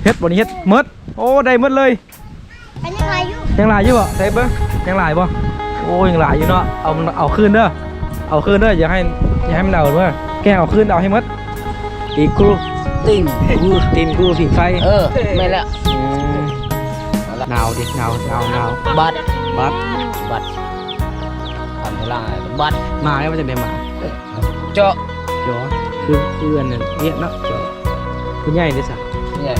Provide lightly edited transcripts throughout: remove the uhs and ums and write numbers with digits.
เฮ็ดบ่นี่เฮ็ดหมดโอ้ได้หมดเลยเป็นยังไงอยู่ยังหลายอยู่บ่ใส่เบิ่งยังหลายบ่โอ้ยังหลายอยู่เนาะเอาคืนเด้อเอาคืนเด้ออย่าให้มันเอาเด้อแกเอาคืนเอาให้หมดอีกครูตีนกูผิงไฟไม่แล้วหนาวดิหนาวบัดทำเวลาบัดมาแล้วมันจะได้มาเจาะคืออันนั้นเนี่ยเนาะเจาะคือใหญ่เด้อสักเนี่ย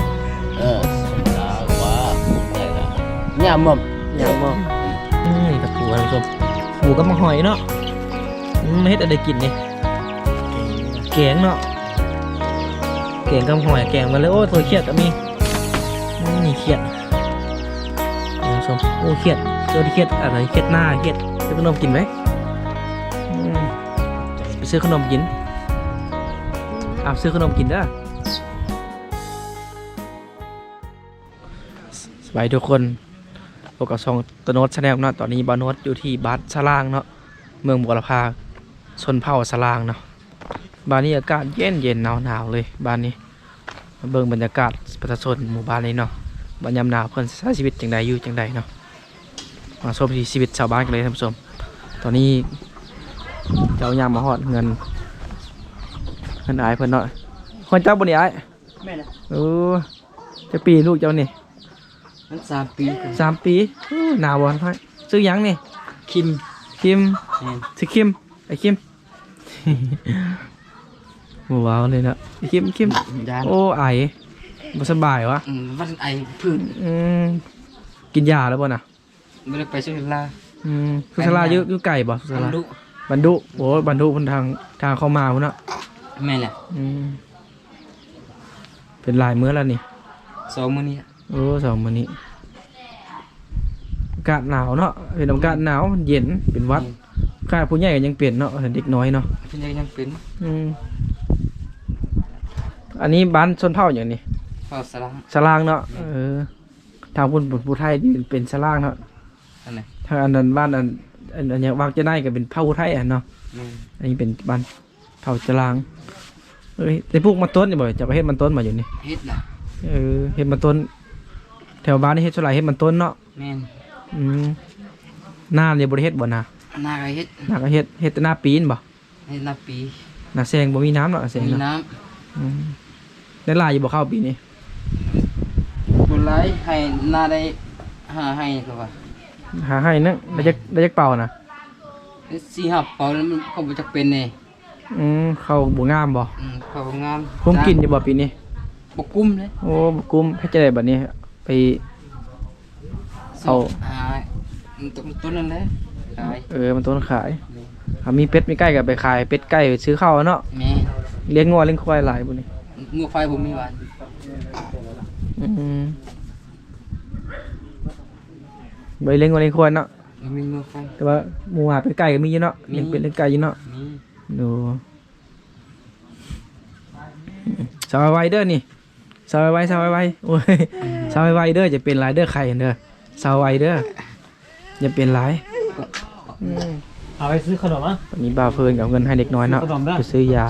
ว่าเนี่ยมึมนี่กับปูท่านผู้ชมปูกับมะหอยเนาะไม่เฮ็ดอะไรกินนี่แกงเนาะแกงกับหอยแกงมาเลยโอ้ตัวเขียดก็มีนี่เขียดท่านผู้ชมโอ้เขียดตัวที่เขียดอะไรเขียดหน้าเขียดซื้อขนมกินไหมไปซื้อขนมกินซื้อขนมกินเด้อสบายทุกคนพบกับช่องตโนดชาแนลเนาะตอนนี้บานโนดอยู่ที่บ้านสลางเนาะเมืองบุรพาชนเผ่าสลางเนาะบ้านนี้อากาศเย็นหนาวเลยบ้านนี้เบิ่งบรรยากาศประชาชนหมู่บ้านนี้เนาะบรรยามหนาวเพิ่นใช้ชีวิตจังใดอยู่จังใดเนาะมาชมชีวิตชาวบ้านกันเลยท่านผู้ชมตอนนี้เจ้ายามมาฮอดเงินอายเพิ่นเนาะคนเจ้าบ่นี่อายแม่น่ะจะปีลูกเจ้านี่มัน3 ปี3 ปีหนาวบ่พ่อซื้อหยังนี่คิมซื้อคิมไอ้คิมว้าวเลยนะไอ้คิมโอ้ไอบ่สบายวะวันไอพื้นกินยาแล้วบ่น่ะไม่ได้ไปสุราสุราอยู่ไก่บ่สุราบันดุโอ้บันดุเพิ่นทางเข้ามาพุ่นเนาะแม่แหละเป็นลายมื้อแล้วนี่2 มื้อนี้2 มื้อนี้อากาศหนาวเนาะเป็นอากาศหนาวเย็นเป็นวัดข้าผู้ใหญ่ก็ยังเปลี่ยนเนาะเด็กน้อยเนาะผู้ใหญ่ยังเป็นอันนี้บ้านชนเผ่าอย่างนี้สลางเนาะทางผู้ไทยที่เป็นสลางเนาะทางอันนั้นบ้านอันอย่างวางจะได้ก็เป็นเผ่าผู้ไทยเนาะอันนี้เป็นบ้านเผ่าสลางแต่พวกมันต้นนี่บ่จะไปเฮ็ดมันต้นมาอยู่นี่เฮ็ดน่ะเฮ็ดมันต้นแถวบ้านนี่เฮ็ดเท่าไหร่เฮ็ดมันต้นเนาะแม่นหน้าเนี่ยบ่ได้เฮ็ดบ่น่ะหน้าก็เฮ็ดแต่หน้าปีนบ่เฮ็ดหน้าปีหน้าแซงบ่มีน้ำเนาะแซงมีน้ได้หลายอยู่บ่เข้าปีนี้บ่หลายให้หน้าได้5ให้ก็ว่าหาให้นึงได้จักเป่าน่ะ4-5 เป่าแล้วมันก็บ่จักเป็นแน่เข้าบ่งามบ่เข้าบ่งามคุ้มกินอยู่บ่ปีนี้บ่กุ้มเลยโอ้บ่กุ้มเฮ็ดจังได๋บัดนี้ไปเอาต้นนั่นแหละขายมันต้นขายมีเป็ดมีไก่ก็ไปขายเป็ดไก่ซื้อข้าวเนาะแม่เลี้ยงงัวเลี้ยงควายหลายบ่นี่งัวควายบ่มีหวานไปเลี้ยงงัวเลี้ยงควายเนาะมีงัวควายแต่ว่าหมูหาเป็ดไก่ก็มีอยู่เนาะเลี้ยงเป็ดเลี้ยงไก่อยู่เนาะดูสาวไวเด้อนี่สาวไวโอ้ยสาวไวเด้อจะเป็นไรเด้อไข่เด้อสาวไวเด้ออย่าเป็นไรเอาไปซื้อขนมอ่ะวันนี้บ่าวเพิ่นกับเงินให้เด็กน้อยเนาะไปซื้อยา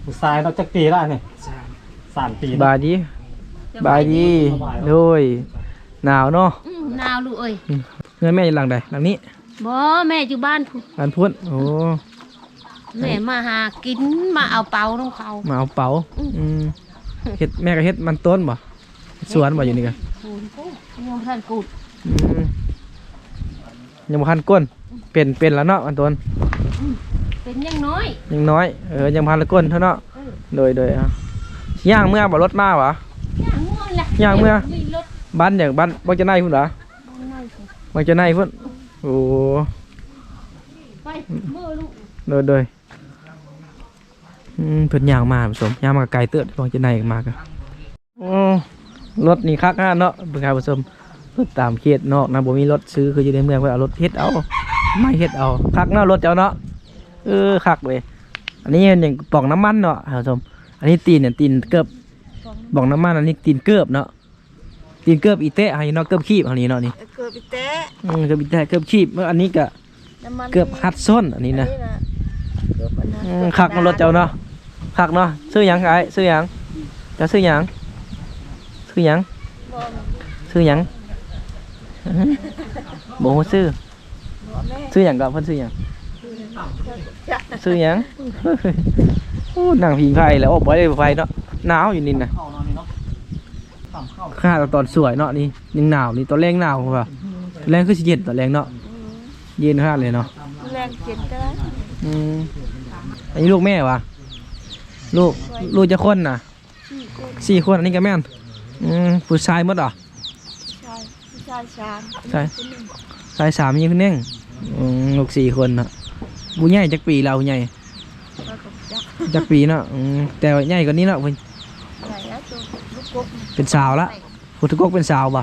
ผู้ชายเราจักปีแล้วเนี่ย3 ปีบายดีโดยหนาวเนาะหนาวลูกเอ้ยเงินแม่อยู่หลังใดหลังนี้บ่แม่อยู่บ้านพุ่นโอ้แม่มาหากินมาเอาเป๋าน้องเขามาเอาเป๋าเฮ็ดแม่ก็เฮ็ดมันต้นบ่สวนบ่อยู่นี่กันยังทันกูดยังบ่ทันก้นเป็นแล้วเนาะมันต้นเป็นยังน้อยยังพันละก้นเท่าเนาะโดยย่างเมื่อบ่รถมาวะย่างเมื่อบ้านอย่างบ้านบ่จะไหนพุ่นเหรอบ่จะไหนพุ่นโอ้ไปมื้อลูกโดยเพิ่นย่างมาผสมย่างมาไกลเตื้อบ่จะไหนมากรถนี่คักเนาะเพิ่นครับผสมรถตามเขตนอกนะบ่มีรถซื้อคืออยู่ในเมืองเพิ่นเอารถเฮ็ดเอาไม่เฮ็ดเอาคักเนาะรถเจ้าเนาะคักเลยอันนี้อย่างป่องน้ำมันเนาะท่านผู้ชมอันนี้ตีนเนี่ยตีนเกือบป่องน้ำมันอันนี้ตีนเกือบเนาะตีนเกือบอีเตะอันนี้เนาะเกือบขีบอันนี้เนาะนี่เกือบอีเตะเกือบอีเตะเกือบขีบเมื่ออันนี้ก็เกือบฮัดส้นอันนี้นะคักรถเจ้าเนาะคักเนาะซื้อหยังไงซื้อหยังจะซื้อหยัง ซื้อหยัง บ่ ซื้อหยังบ่ฮู้ซื้อ บ่แม่ ซื้อหยังก็เพิ่นซื้อหยังซื้อหยังโอ้นั่งพิงไฟแล้วโอ้บ่ได้ไฟเนาะหนาวอยู่นี่น่ะ เข้านอนนี่เนาะต่ำเข้า ค่าตอนสวยเนาะนี่ยังหนาวนี่ตอนแรงหนาวว่ะตอนแรงคือสิเย็นตอนแรงเนาะเย็นขนาดเลยเนาะ แรงเจ็บก็ได้ อืมอันนี้ลูกแม่วะลูกจะคนน่ะ 4 คน 4 คนอันนี้ก็แม่นผู้ชายหมดเหรอ ชายชาม ใช่ชาย3ยิงคนหนึงลูก4 คนน่ะผู้ใหญ่จักปีแล้วผู้ใหญ่ ก็กับจัก จักปีเนาะแต่ว่าใหญ่กว่านี้เนาะเพิ่น ใหญ่แล้วตัวลูกกบ เป็นสาวละพุทธกกเป็นสาวบ่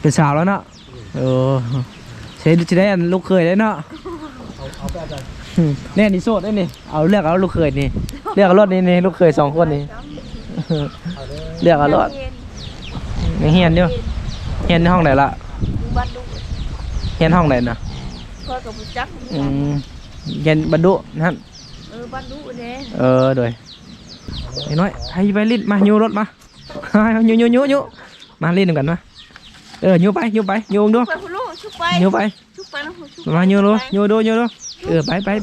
เป็นสาวแล้วเนาะใช้ได้อันลูกเคยได้เนาะ เอาไปอาจารย์ แน่นี่โสดได้นี่เอาเลือกเอาลูกเคยนี่เลือกเอารถนี่ลูกเคย2 คนนี่เลือกเอารถในเฮียนอยู่เฮียนในห้องไหนล่ะ บ้านลูก เฮียนห้องไหนน่ะ ก็กับจัก เฮียนบรรดุนั่น บ้านลูกเนี่ย โดยไอ้น้อยให้ไปลิ้นมายูรถมายูมาลิ้นกันมายูไปยูดู ไปคุณลูกชุบไป ยูไป ชุบไปแล้วชุบ มายูดูไ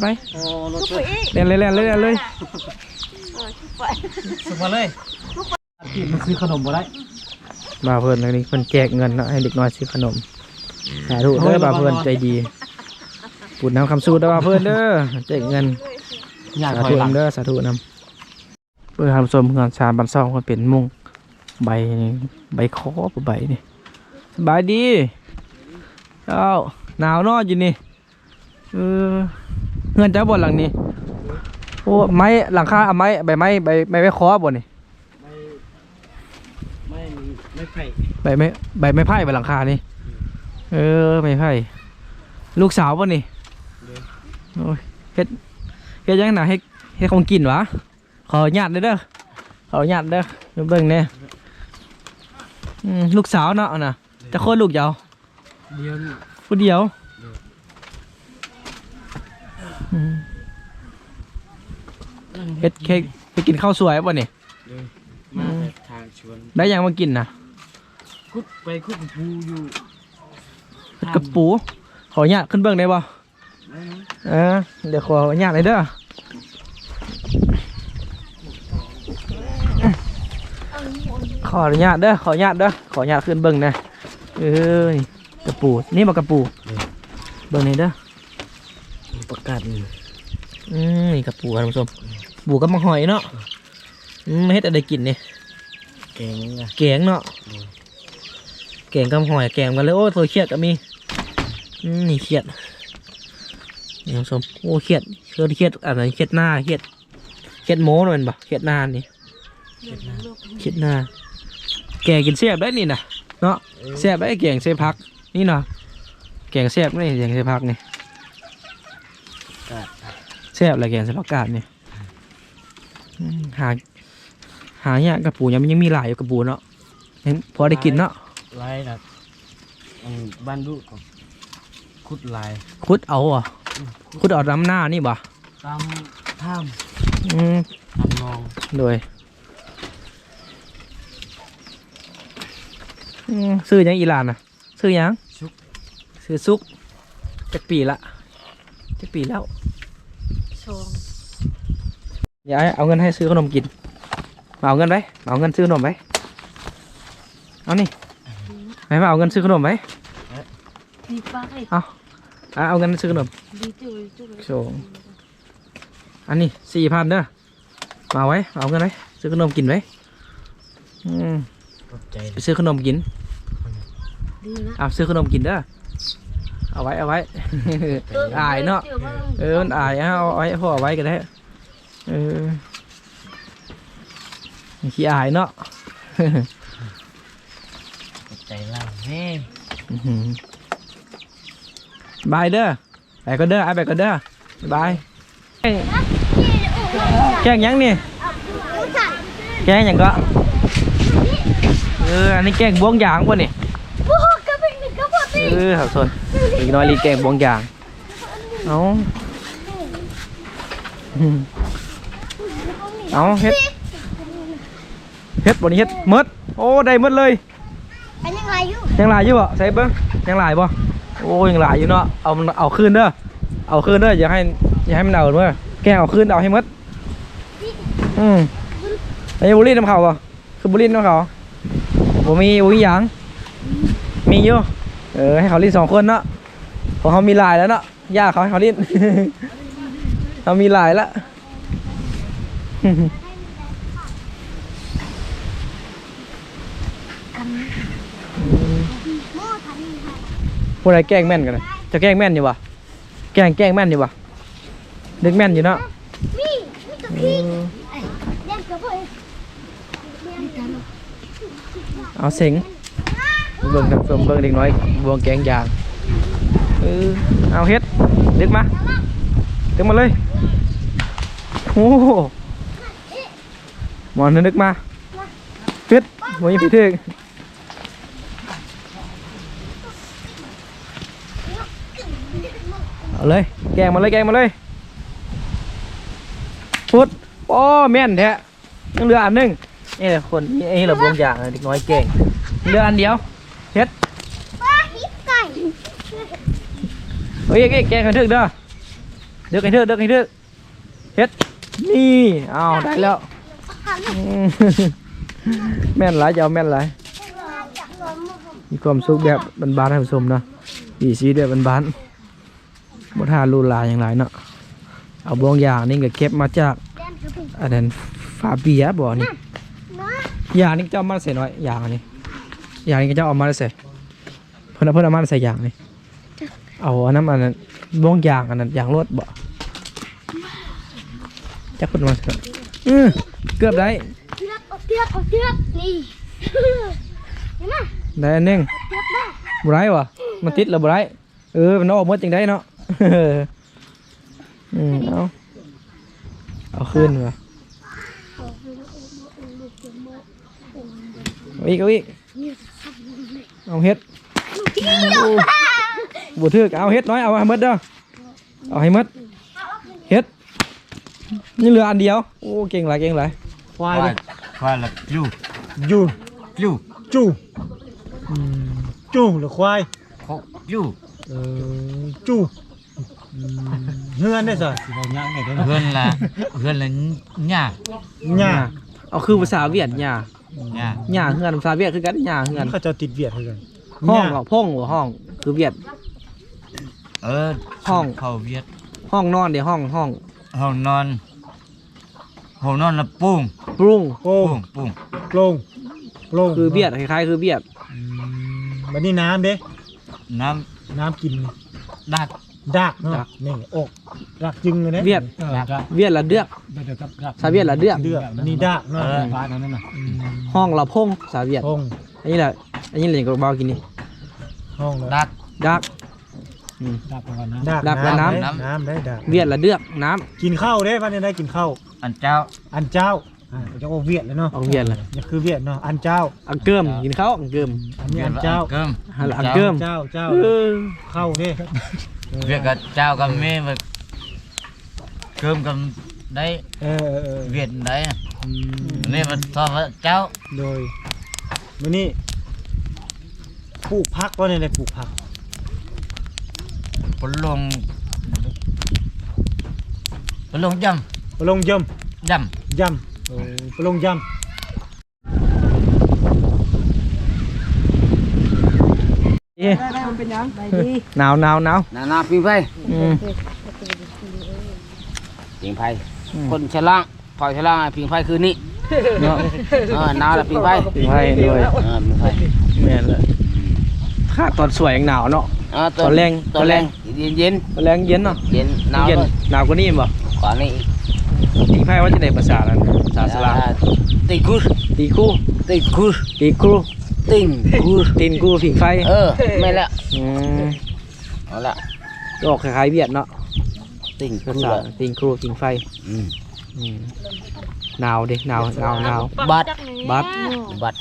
ป โอ้รถ ชุบไปอีก เล่นเลย ชุบไป สุกมาเลยกินมันซื้อขนมบ่ได้ มาเพื่อนอันนี้เพิ่นแจกเงินเนาะให้เด็กน้อยซื้อขนมสาธุเด้อบ่าเพื่อนใจดีพูดนำคำสู้เด้อบ่าเพื่อนเด้อแจกเงิน อยาก สา ถอ ธุ ยหลัง เด้อสาธุนำเพื่อทำสมเงินชาบันซ่องมันเป็นมุ้งใบนี่ใบคอใบนี่สบายดีเจ้าหนาวนอนอยู่นี่เงินเจ้าบ่หลังนี้โอ้ไม้หลังคาเอาไม้ใบไม้ใบคอบ่นี่ ไม่ไผ่ ใบไม้ไผ่บนหลังคานี่ไม้ไผ่ลูกสาวป่ะนี่โอ้ยเฮ็ดยังหนาเฮ็ดของกินวะขอญาติเด้อขอญาติเด้อเบิ่งเนี่ยลูกสาวเนาะน่ะจะโคตรลูกเดียว เดียวนี่ ผู้เดียวเฮ็ดเค้กไปกินข้าวสวยป่ะนี่ มาทางชวน ได้ยังมากินนะ คุดไปคุดปูอยู่ เฮ็ดกระปูขอญาติขึ้นเบิ่งได้ป่ะเดี๋ยวขออนุญาตเลยเด้อขออนุญาตเด้อขออนุญาตขึ้นเบิ่งนะนี่กระปูนี่มากระปูเบิ่งนี่เด้อ ประกาศนี่ นี่กระปูครับท่านผู้ชมปูกับมังหอยเนาะเฮ็ดอะไรกินนี่ แกงอ่ะ แกงเนาะแกงกับหอยแกงกันเลยโอ้ตัวเครียดก็มีนี่เครียดนี่ท่านผู้ชมโอ้เครียดอะไรเครียดหน้าเครียดโม้หน่อยบ่เครียดหน้านี่เครียดหน้าแกงกินแซ่บได้นี่นะเนาะแซ่บได้แกงใส่ผักนี่เนาะแกงแซ่บนี่แกงใส่ผักนี่แซ่บอะไรแกงใส่ผักกาดนี่หาเนี่ยกระปูยังมีหลายอยู่กระปูเนาะพอได้กินเนาะ ลายแบบบ้านดุของคุดลาย คุดเอาอ่ะคุดเอาน้ำหน้านี่บ่ ตามถ้ำ อืม ทำนอง โดยซื้อยังอีหลานน่ะซื้อยังซื้อซุกจักปีแล้ว ชง ยายเอาเงินให้ซื้อขนมกินมาเอาเงินไปเอาเงินซื้อขนมไปเอานี่ไหนมาเอาเงินซื้อขนมไป ดีป้าไอ้ เอาเงินซื้อขนม ดีจุย โชว์อันนี้4,000เด้อมาไว้เอาเงินไว้ซื้อขนมกินไว้ ขอบใจ ไปซื้อขนมกิน ดีนะ เอาซื้อขนมกินเด้อเอาไว้ อายเนาะมันอายเอาไว้พ่อเอาไว้ก็ได้ขี้อายเนาะ ขอบใจล่างแม่ บายเด้อไปก็เด้อไปก็เด้อบายแกงยังนี่แกงยังก็อันนี้แกงบวงยางป่ะนี่ครับส่วนอีกน้อยรีแกงบวงยางเอาเฮ็ดบนนี้เฮ็ดมด โอ้ได้หมดเลย เป็นยังไงอยู่ ยังหลายอยู่บ่ใส่เบิ้งยังหลายบ่โอ้ยังหลายอยู่เนาะเอาคืนเด้อเอาคืนเด้ออย่าให้มันเอาเด้อแกเอาคืนเอาให้หมดไอ้บุรีน้ำเขาบ่คือบุรีน้ำเขาบ่มีหยังมีอยู่ให้เขาลิ้น2คนเนาะของเขามีหลายแล้วเนาะย่าเขาให้เขาลิ้น เขามีหลายแล้ว ผู้ใดแกล้งแม่นกันเลยจะแกล้งแม่นอยู่วะแกล้งแม่นอยู่วะนึกแม่นอยู่เนาะ มีตะกี้เล่นกับพ่อ เอาเสียงเบิ่งกับเบิ่งเด็กน้อยบวงแกงยางเอาเฮ็ดนึกมาเลยโอ้หมอนนึกมาเฮ็ดหมอนยังผิดถึงเอาเลยแกงมาเลยพุดโอ้แม่นแท้ยังเหลืออันนึงนี่คนนี่เราบวงยางเด็กน้อยเก่งเหลืออันเดียวเฮ็ด ป้าฮิปไก่ เฮ้ยแกงกันทึกเด้อเดือกกันทึกเฮ็ดนี่เอาได้แล้วแม่นหลายจะเอาแม่นหลายมีความสุขแบบบานๆให้ผู้ชมเนาะดีซีแบบบานๆบ่ทาลูลาอย่างไรเนาะเอาบวงยางนี่ก็เก็บมาจากอันนั้นฝาเบียบ่นี่ยางนี่เจ้ามาใส่น้อยยางอันนี้ยางนี่เจ้าเอามาใส่เพิ่นเอามาใส่ยางนี่เอาอันนั้นบวงยางอันนั้นยางรถบ่จักเพิ่นมาเกือบได้เทือกนี่เห็นไหม ได้อันนึงบ่ได้วะมันติดแล้วบ่ได้มันออกหมดจังได้เนาะเอาคืนวะเอาอีกเอาเฮ็ดบวทึกเอาเฮ็ดน้อยเอาให้หมดเด้อเอาให้หมดเฮ็ดนี่เหลืออันเดียวโอ้เก่งหลายควายละจู ยู จู จูหรือควาย จู จูเฮือนได้สิเราย่างไงได้ เพื่อนละหญ้า ย่า เอาคือภาษาเวียดหญ้า หญ้า เฮือนภาษาเวียดคือกันหญ้าเฮือน เขาจะติดเวียดให้กัน ห้องพ่งหรือห้องคือเวียด ห้อง เขาเวียด ห้องนอนเดี๋ยวห้อง ห้องนอนละปุ้ง ปรุง โป่ง ปุ้ง โปร่ง คือเวียดคล้ายๆคือเวียด วันนี้น้ำเด้ น้ น้ำกิน ำดัก ดักเนาะนี่อกดักจึงเลยนะ เวียดละเดือกภาษาเวียดละเดือก เดือกนี่ดักเนาะ บ้านนั้นน่ะ ห้องละพงภาษาเวียด ห้อง อันนี้แหละก็เบากินนี่ ห้อง ดัก ดัก ดัก และน้ น้ำได้ดัก เวียดละเดือกน้ กินข้าวเด้วันนี้ได้กินข้าว อันเจ้า อันเจ้าจะเอาเวียดเลยเนาะ ำเอาเวียดเลย นี่คือเวียดเนาะอันเจ้า อังเกิมกินข้าวอังเกิม อันนี้อันเจ้า เกิม อังเกิม เจ้า เข้าเด้ เวียดกับเจ้ากับแม่มาเกิมกับได้เวียดได้นี่มันทอดเจ้า โดยวันนี้ปลูกผักว่าในปลูกผัก ปลงย ปลงยำ ำ ปลงยำ หนาว นาพิงไฟพิงไฟคนฉลางถอยฉลางพิงไฟคืนนี้ เนาะ นาละพิงไฟ ถึงให้ด้วย พิงไฟ แม่นเลยถ้าตอนสวยยังหนาวเนาะ ตอนแรง เย็น ตอนแรงเย็นเนาะ เย็นหนาว เย็น เลย หนาวกว่านี้บ่ ก่อนนี้ ตีไพ่ว่าจะได้ภาษานั้นภาษาสลาม ตีกู ตีคู่ ตีกู ตีครู ติงกู ตีนกูผิงไฟ ไม่ละ ม เอาละ ก็ออกคล้ายๆเวียดเนาะ ติง ภา กู ษา ละ ตีนครูผิงไฟอืมหนาวดิหนาว บัด บัด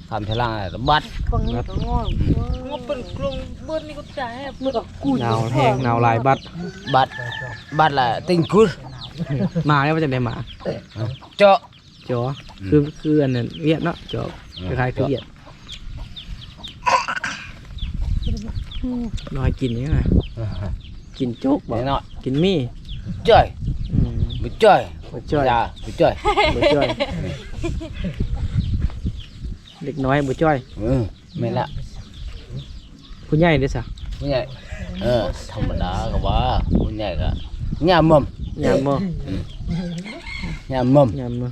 ทำฉลางอะไรบัด ปังนี่ก็งอเป็นกลงเบิ้ลนี่ก็จ่ายมือกับกู หนาวแห้งหนาวหลายบัด บัดละติงกู มาเนี่ยว่าจะได้มา เจาะ จ๋อ คืออันนั้นเวียดเนาะจอบคล้ายๆคือเวียดน้อยกินยังไงกินโจ๊กบ่ Thế nọ กินมี่ chơi อืม bị chơi บ่จ้อย dạ bị chơi บ่จ้อยเด็กน้อยบ่จ้อย mày lạ ผู้ใหญ่เด้อซะ ผู้ใหญ่ธรรมดาก็ว่าผู้ใหญ่ก็nhà mầm ยามบ่ nhà mầm ยามบ่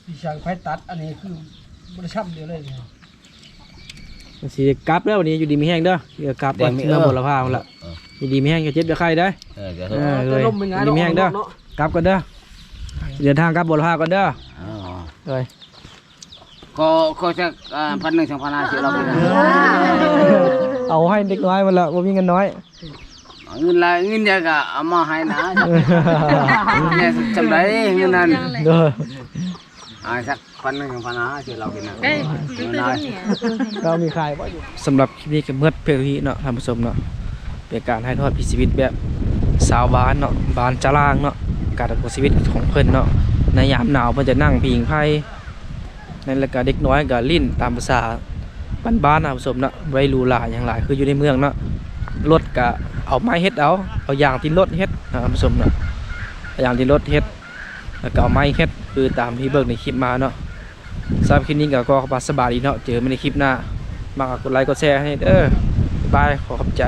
พี่ช่างไฟตัดอันนี้คือบ่ได้ช้ำเดียวเลยเนี่ย มันสิกลับแล้ววันนี้อยู่ดีมีแห้งเด้อเดี๋ยวกลับก่อน แดงมี เมื่อบ่ละพาเอาละอยู่ดีมีแห้งจะเจ็บจะไข้ได้อ cái เออเลย ลมเป็นไง อยู่ดีมีแห้งเด้อ กลับก่อนเด้อเดินทางกลับบ่ละพาก่อนเด้อเลย có chắc 1,100 2,500 triệu đâu เอาให้เด็กน้อยมันละบ่มีเงินน้อย งินละเงินเดียวก็เอามาให้นะเนี่ยจำได้เงินนั้น เด้อ สัก1,100 2,500 triệu เรากินนะ cái cái này เรามีขายบ่อยู่สำหรับคลิปนี้ก็เมื่อเพียงเท่านี้เนาะท่านผู้ชมเนาะเป็นการให้ทอดพิชีวิตแบบสาวบ้านเนาะบ้านจารางเนาะการดำเนินชีวิตของเพิ่นเนาะในยามหนาวเพิ่นจะนั่งพิงไผนั่นแหละก็เด็กน้อยก็ลิ้นตามภาษาบ้านๆนะท่านผู้ชมเนาะบ่ได้หรูหราหยังหลายคืออยู่ในเมืองเนาะรถก็เอาไม้เฮ็ดเอาอย่างที่รถเฮ็ดนะท่านผู้ชมเนาะเอาอย่างที่รถเฮ็ดแล้วก็เอาไม้เฮ็ดคือตามที่เบิ่งในคลิปมาเนาะสำหรับคลิปนี้ก็ขอสบายดีเนาะเจอกันในคลิปหน้ามากกดไลค์กดแชร์ให้เด้อบ๊ายบายขอขอบใจ